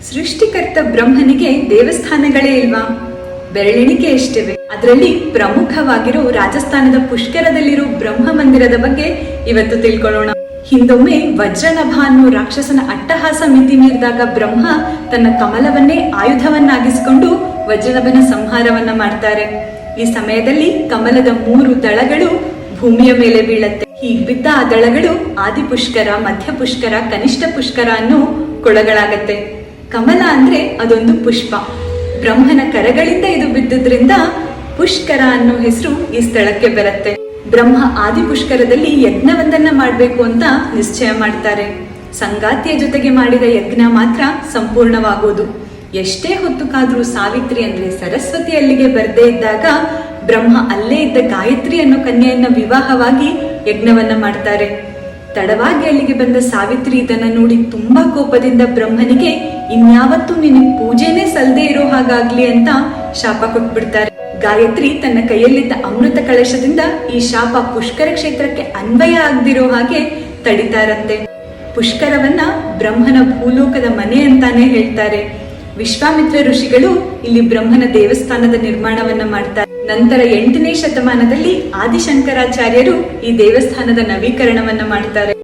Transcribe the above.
ಸೃಷ್ಟಿಕರ್ತ ಬ್ರಹ್ಮನಿಗೆ ದೇವಸ್ಥಾನಗಳೇ ಇಲ್ವಾ? ಬೆರಳೆಣಿಕೆ ಎಷ್ಟಿವೆ. ಅದರಲ್ಲಿ ಪ್ರಮುಖವಾಗಿರೋ ರಾಜಸ್ಥಾನದ ಪುಷ್ಕರದಲ್ಲಿರೋ ಬ್ರಹ್ಮ ಮಂದಿರದ ಬಗ್ಗೆ ಇವತ್ತು ತಿಳ್ಕೊಳ್ಳೋಣ. ಹಿಂದೊಮ್ಮೆ ವಜ್ರನಭ ಅನ್ನೋ ರಾಕ್ಷಸನ ಅಟ್ಟಹಾಸ ಮಿತಿ ಮೀರಿದಾಗ ಬ್ರಹ್ಮ ತನ್ನ ಕಮಲವನ್ನೇ ಆಯುಧವನ್ನಾಗಿಸಿಕೊಂಡು ವಜ್ರನಭನ ಸಂಹಾರವನ್ನ ಮಾಡ್ತಾರೆ. ಈ ಸಮಯದಲ್ಲಿ ಕಮಲದ 3 ದಳಗಳು ಭೂಮಿಯ ಮೇಲೆ ಬೀಳತ್ತೆ. ಹೀಗ್ ಬಿದ್ದ ಆ ದಳಗಳು ಆದಿ ಪುಷ್ಕರ, ಮಧ್ಯ ಪುಷ್ಕರ, ಕನಿಷ್ಠ ಪುಷ್ಕರ ಅನ್ನೋ ಕೊಳಗಳಾಗತ್ತೆ. ಕಮಲ ಅಂದ್ರೆ ಅದೊಂದು ಪುಷ್ಪ. ಬ್ರಹ್ಮನ ಕರಗಳಿಂದ ಇದು ಬಿದ್ದುದ್ರಿಂದ ಪುಷ್ಕರ ಅನ್ನೋ ಹೆಸರು ಈ ಸ್ಥಳಕ್ಕೆ ಬರುತ್ತೆ. ಬ್ರಹ್ಮ ಆದಿ ಪುಷ್ಕರದಲ್ಲಿ ಯಜ್ಞವೊಂದನ್ನ ಮಾಡ್ಬೇಕು ಅಂತ ನಿಶ್ಚಯ ಮಾಡ್ತಾರೆ. ಸಂಗಾತಿಯ ಜೊತೆಗೆ ಮಾಡಿದ ಯಜ್ಞ ಮಾತ್ರ ಸಂಪೂರ್ಣವಾಗೋದು. ಎಷ್ಟೇ ಹೊತ್ತು ಕಾದ್ರೂ ಸಾವಿತ್ರಿ ಅಂದ್ರೆ ಸರಸ್ವತಿ ಅಲ್ಲಿಗೆ ಬರ್ದೇ ಇದ್ದಾಗ ಬ್ರಹ್ಮ ಅಲ್ಲೇ ಇದ್ದ ಗಾಯತ್ರಿ ಅನ್ನೋ ಕನ್ಯೆಯನ್ನ ವಿವಾಹವಾಗಿ ಯಜ್ಞವನ್ನ ಮಾಡ್ತಾರೆ. ತಡವಾಗಿ ಅಲ್ಲಿಗೆ ಬಂದ ಸಾವಿತ್ರಿ ಇದನ್ನ ನೋಡಿ ತುಂಬಾ ಕೋಪದಿಂದ ಬ್ರಹ್ಮನಿಗೆ ಇನ್ಯಾವತ್ತೂ ನಿನಗೆ ಪೂಜೆನೇ ಸಲ್ಲದೆ ಇರೋ ಹಾಗಾಗ್ಲಿ ಅಂತ ಶಾಪ ಕೊಟ್ಬಿಡ್ತಾರೆ. ಗಾಯತ್ರಿ ತನ್ನ ಕೈಯಲ್ಲಿದ್ದ ಅಮೃತ ಕಳಶದಿಂದ ಈ ಶಾಪ ಪುಷ್ಕರ ಕ್ಷೇತ್ರಕ್ಕೆ ಅನ್ವಯ ಆಗದಿರೋ ಹಾಗೆ ತಡಿತಾರಂತೆ. ಪುಷ್ಕರವನ್ನ ಬ್ರಹ್ಮನ ಭೂಲೋಕದ ಮನೆ ಅಂತಾನೆ ಹೇಳ್ತಾರೆ. ವಿಶ್ವಾಮಿತ್ರ ಋಷಿಗಳು ಇಲ್ಲಿ ಬ್ರಹ್ಮನ ದೇವಸ್ಥಾನದ ನಿರ್ಮಾಣವನ್ನ ಮಾಡ್ತಾರೆ. ನಂತರ 8ನೇ ಶತಮಾನದಲ್ಲಿ ಆದಿಶಂಕರಾಚಾರ್ಯರು ಈ ದೇವಸ್ಥಾನದ ನವೀಕರಣವನ್ನ ಮಾಡ್ತಾರೆ.